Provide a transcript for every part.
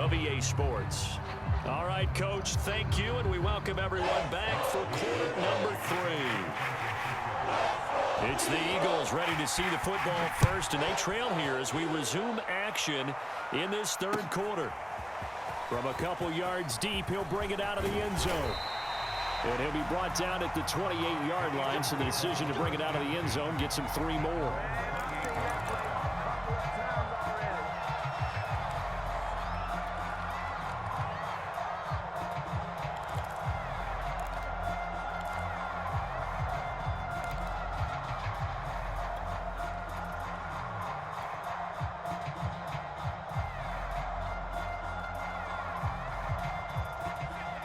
of EA Sports. All right, Coach, thank you, and we welcome everyone back for quarter number 3. It's the Eagles ready to see the football first, and they trail here as we resume action in this third quarter. From a couple yards deep, he'll bring it out of the end zone. And he'll be brought down at the 28-yard line, so the decision to bring it out of the end zone gets him 3 more.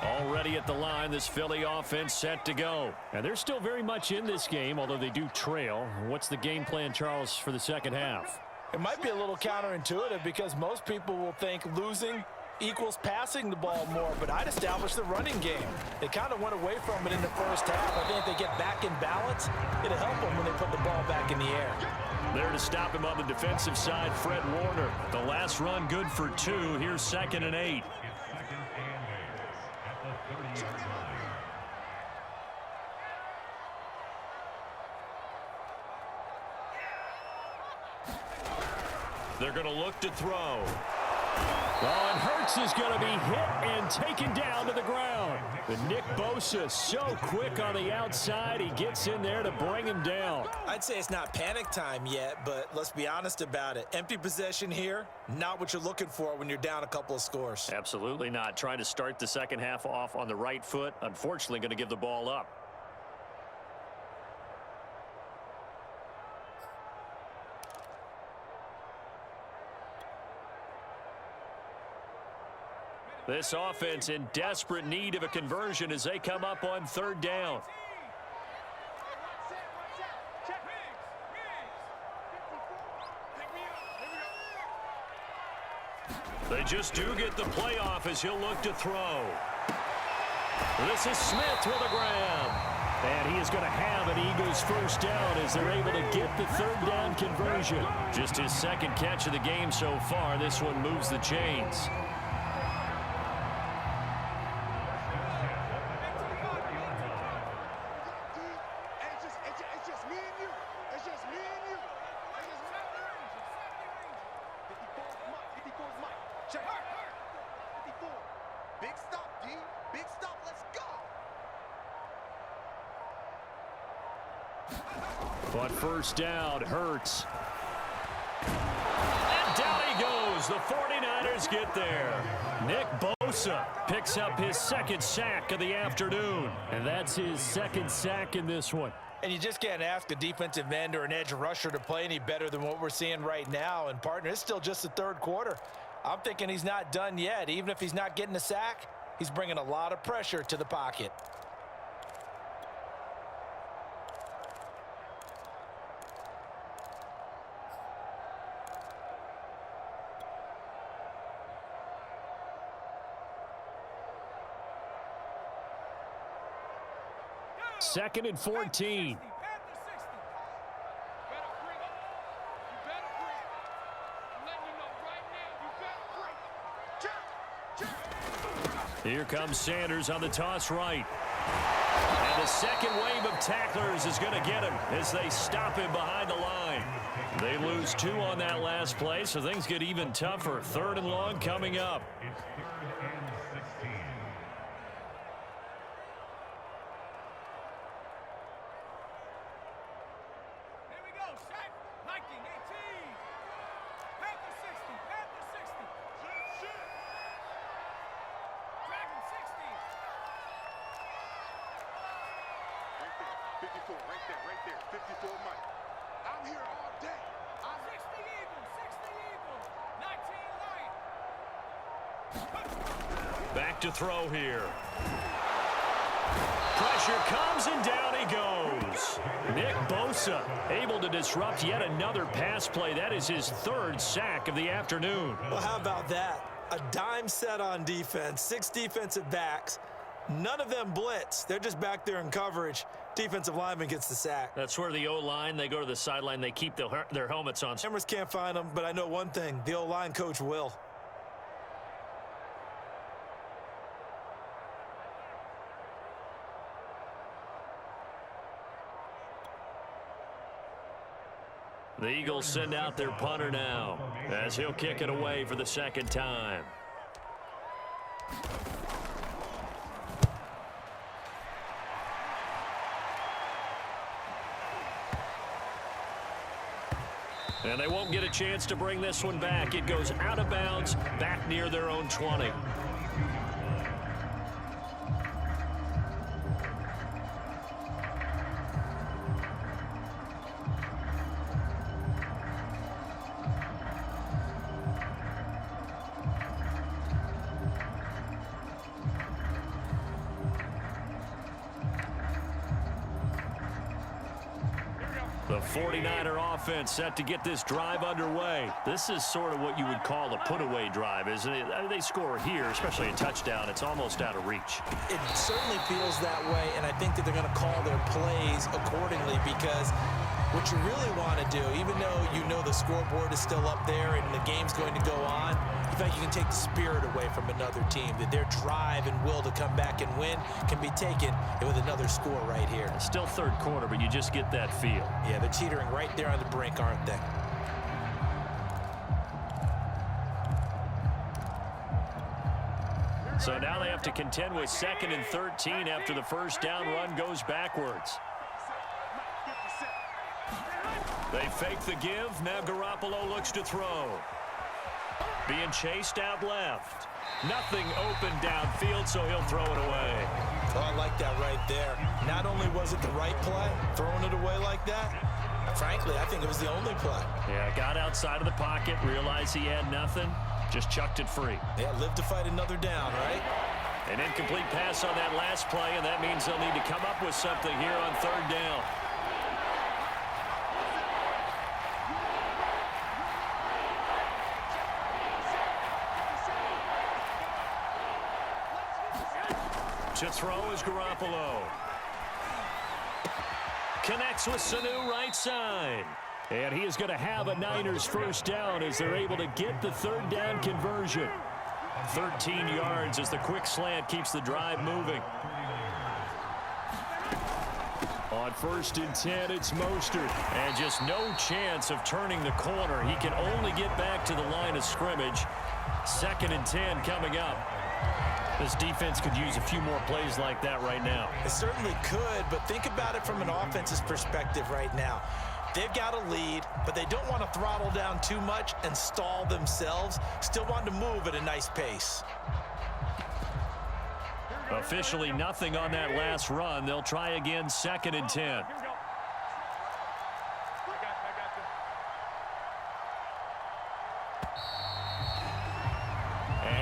Already at the line, this Philly offense set to go. And they're still very much in this game, although they do trail. What's the game plan, Charles, for the second half? It might be a little counterintuitive because most people will think losing equals passing the ball more, but I'd establish the running game. They kind of went away from it in the first half. I think if they get back in balance, it'll help them when they put the ball back in the air. There to stop him on the defensive side, Fred Warner. The last run good for 2. Here's 2nd and 8. They're going to look to throw. Oh, and Hurts is going to be hit and taken down to the ground. But Nick Bosa so quick on the outside, he gets in there to bring him down. I'd say it's not panic time yet, but let's be honest about it. Empty possession here, not what you're looking for when you're down a couple of scores. Absolutely not. Trying to start the second half off on the right foot. Unfortunately, going to give the ball up. This offense in desperate need of a conversion as they come up on 3rd down. They just do get the playoff as he'll look to throw. This is Smith with a grab. And he is going to have an Eagles first down as they're able to get the 3rd down conversion. Just his 2nd catch of the game so far. This one moves the chains. On first down, Hurts. And down he goes. The 49ers get there. Nick Bosa picks up his 2nd sack of the afternoon. And that's his 2nd sack in this one. And you just can't ask a defensive end or an edge rusher to play any better than what we're seeing right now. And, partner, it's still just the 3rd quarter. I'm thinking he's not done yet. Even if he's not getting a sack, he's bringing a lot of pressure to the pocket. Second and 14. Here comes Sanders on the toss right. And the second wave of tacklers is going to get him as they stop him behind the line. They lose 2 on that last play, so things get even tougher. 3rd and long coming up. Right there, 54 Mike. I'm here all day. I'm 60 Eagles, 60 Eagles, 19 Lions. Back to throw here. Pressure comes and down he goes. Nick Bosa able to disrupt yet another pass play. That is his 3rd sack of the afternoon. Well, how about that? A dime set on defense, 6 defensive backs. None of them blitz. They're just back there in coverage. Defensive lineman gets the sack. That's where the O-line, they go to the sideline, they keep their helmets on. Cameras can't find them, but I know one thing. The O-line coach will. The Eagles send out their punter now as he'll kick it away for the second time. And they won't get a chance to bring this one back. It goes out of bounds, back near their own 20. The 49er offense set to get this drive underway. This is sort of what you would call a put-away drive, isn't it? I mean, they score here, especially a touchdown. It's almost out of reach. It certainly feels that way, and I think that they're going to call their plays accordingly because what you really want to do, even though you know the scoreboard is still up there and the game's going to go on, you think you can take the spirit away from another team, that their drive and will to come back and win can be taken with another score right here. Still third quarter, but you just get that feel. Yeah, they're teetering right there on the brink, aren't they? So now they have to contend with 2nd and 13 after the first down run goes backwards. They fake the give. Now Garoppolo looks to throw. Being chased out left. Nothing open downfield, so he'll throw it away. Oh, I like that right there. Not only was it the right play, throwing it away like that, frankly, I think it was the only play. Yeah, got outside of the pocket, realized he had nothing, just chucked it free. Yeah, live to fight another down, right? An incomplete pass on that last play, and that means they'll need to come up with something here on 3rd down. To throw is Garoppolo. Connects with Sanu right side. And he is going to have a Niners first down as they're able to get the 3rd down conversion. 13 yards as the quick slant keeps the drive moving. On 1st and 10, it's Mostert. And just no chance of turning the corner. He can only get back to the line of scrimmage. 2nd and 10 coming up. This defense could use a few more plays like that right now. It certainly could, but think about it from an offense's perspective right now. They've got a lead, but they don't want to throttle down too much and stall themselves. Still want to move at a nice pace. Officially nothing on that last run. They'll try again, 2nd and 10.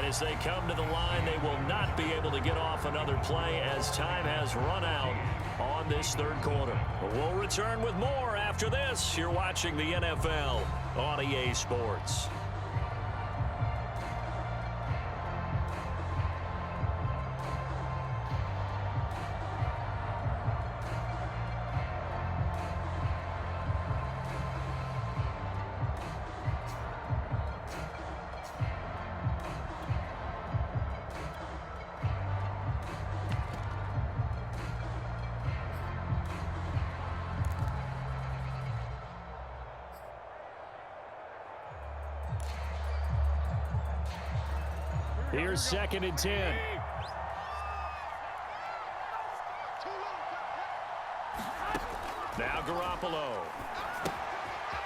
As they come to the line, they will not be able to get off another play as time has run out on this 3rd quarter. We'll return with more after this. You're watching the NFL on EA Sports. Here's 2nd and 10. Now Garoppolo.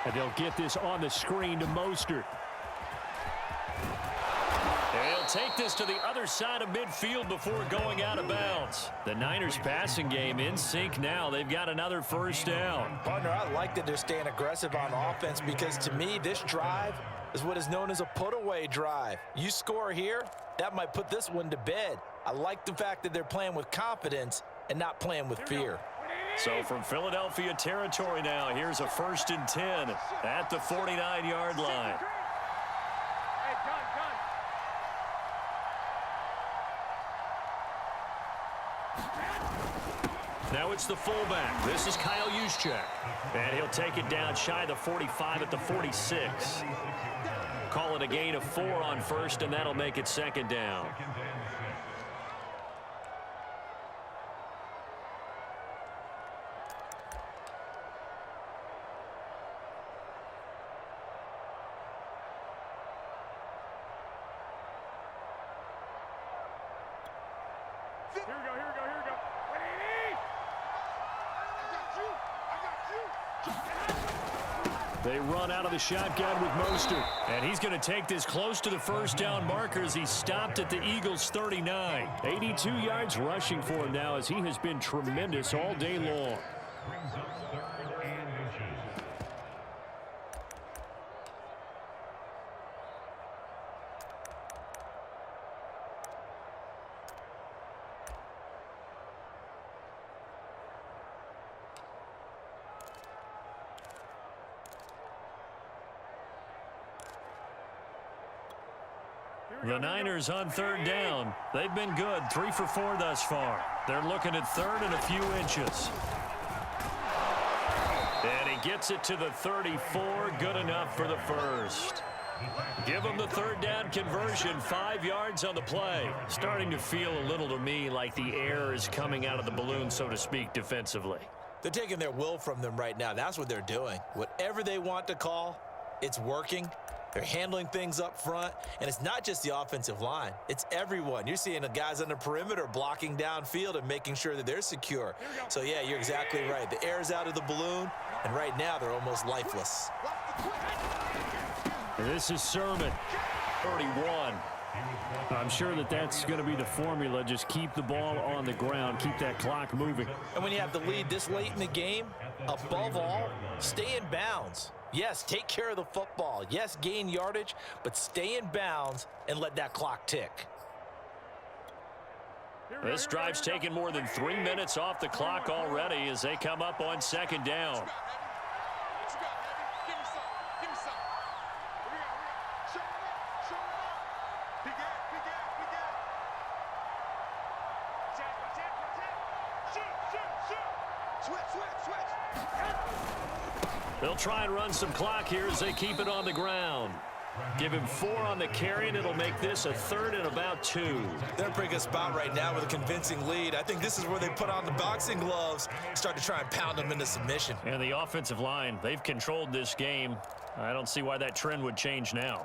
And they'll get this on the screen to Mostert. And he'll take this to the other side of midfield before going out of bounds. The Niners passing game in sync now. They've got another first down. Partner, I like that they're staying aggressive on offense because to me, this drive is what is known as a put-away drive. You score here, that might put this one to bed. I like the fact that they're playing with confidence and not playing with fear. So from Philadelphia territory now, here's a 1st and 10 at the 49-yard line. Now it's the fullback. This is Kyle Juszczyk. And he'll take it down shy of the 45 at the 46. Call it a gain of 4 on 1st, and that'll make it 2nd down. Here we go, here we go, here we go. Ready? I got you. They run out of the shotgun with Mostert. And he's going to take this close to the first down marker as he stopped at the Eagles' 39. 82 yards rushing for him now as he has been tremendous all day long. The Niners on third down. They've been good, 3 for 4 thus far. They're looking at third and a few inches. And he gets it to the 34, good enough for the first. Give him the third down conversion, 5 yards on the play. Starting to feel a little to me like the air is coming out of the balloon, so to speak, defensively. They're taking their will from them right now. That's what they're doing. Whatever they want to call, it's working. They're handling things up front, and it's not just the offensive line. It's everyone. You're seeing the guys on the perimeter blocking downfield and making sure that they're secure. So, yeah, you're exactly right. The air's out of the balloon, and right now they're almost lifeless. This is Sermon, 31. I'm sure that that's going to be the formula. Just keep the ball on the ground. Keep that clock moving. And when you have the lead this late in the game, above all, stay in bounds. Yes, take care of the football. Yes, gain yardage, but stay in bounds and let that clock tick. This drive's taken more than 3 minutes off the clock already as they come up on second down. They'll try and run some clock here as they keep it on the ground. Give him 4 on the carry, and it'll make this a third and about 2. They're in a pretty good spot right now with a convincing lead. I think this is where they put on the boxing gloves, start to try and pound them into submission. And the offensive line, they've controlled this game. I don't see why that trend would change now.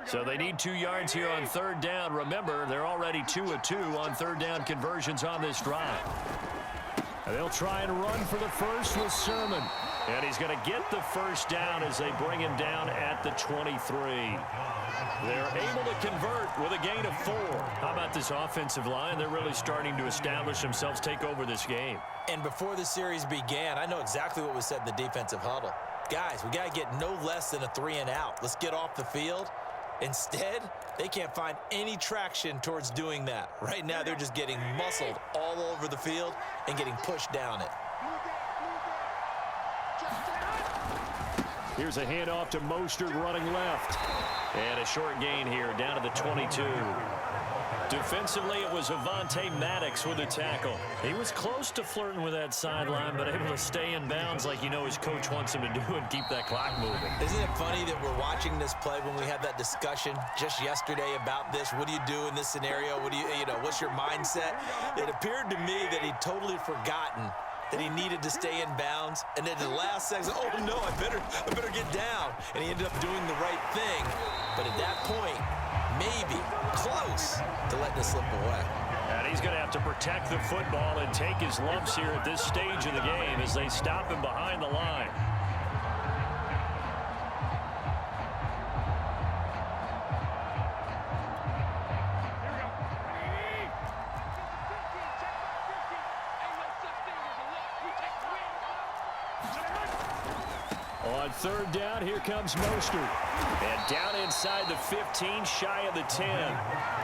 So they need 2 yards here on third down. Remember, they're already 2 of 2 on third down conversions on this drive. And they'll try and run for the first with Sermon. And he's going to get the first down as they bring him down at the 23. They're able to convert with a gain of 4. How about this offensive line? They're really starting to establish themselves, take over this game. And before the series began, I know exactly what was said in the defensive huddle. Guys, we got to get no less than a 3 and out. Let's get off the field. Instead, they can't find any traction towards doing that. Right now, they're just getting muscled all over the field and getting pushed down it. Here's a handoff to Mostert running left. And a short gain here down to the 22. Defensively, it was Avonte Maddox with a tackle. He was close to flirting with that sideline, but able to stay in bounds like you know his coach wants him to do and keep that clock moving. Isn't it funny that we're watching this play when we had that discussion just yesterday about this? What do you do in this scenario? What do you know, what's your mindset? It appeared to me that he'd totally forgotten that he needed to stay in bounds, and then the last second, oh no, I better get down. And he ended up doing the right thing. But at that point, maybe close to letting it slip away. And he's going to have to protect the football and take his lumps here at this stage of the game as they stop him behind the line. On third down, here comes Mostert. And down inside the 15, shy of the 10.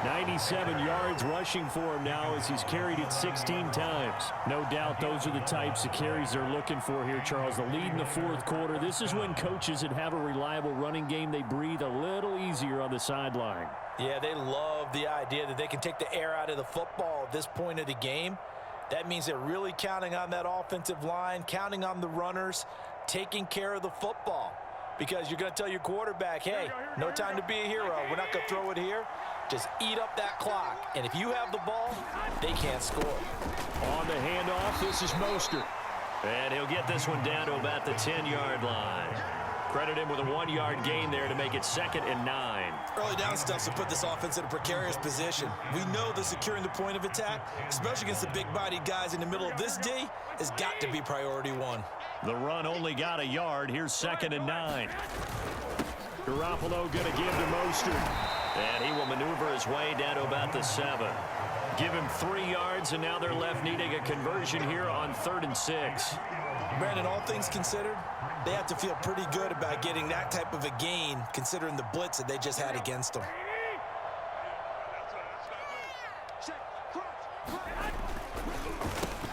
97 yards rushing for him now as he's carried it 16 times. No doubt those are the types of carries they're looking for here, Charles. The lead in the fourth quarter. This is when coaches that have a reliable running game, they breathe a little easier on the sideline. Yeah, they love the idea that they can take the air out of the football at this point of the game. That means they're really counting on that offensive line, counting on the runners, taking care of the football. because you're going to tell your quarterback, hey, no time to be a hero. We're not going to throw it here. Just eat up that clock. And if you have the ball, they can't score. On the handoff, this is Mostert. And he'll get this one down to about the 10-yard line. Credit him with a 1-yard gain there to make it 2nd and 9. Early down stuff to put this offense in a precarious position. We know that securing the point of attack, especially against the big-bodied guys in the middle of this D, has got to be priority 1. The run only got a yard. Here's 2nd and 9. Garoppolo going to give to Mostert. And he will maneuver his way down to about the 7. Give him 3 yards, and now they're left needing a conversion here on 3rd and 6. Brandon, all things considered, they have to feel pretty good about getting that type of a gain, considering the blitz that they just had against them.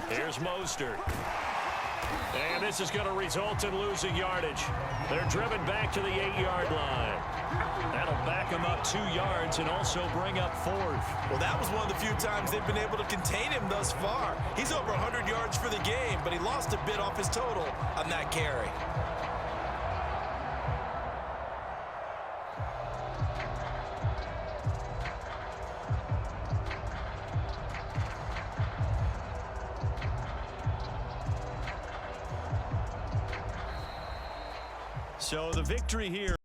Here's Mostert. And this is going to result in losing yardage. They're driven back to the 8-yard line. That'll back them up 2 yards and also bring up 4th. Well, that was one of the few times they've been able to contain him thus far. He's over 100 yards for the game, but he lost a bit off his total on that carry. So the victory here.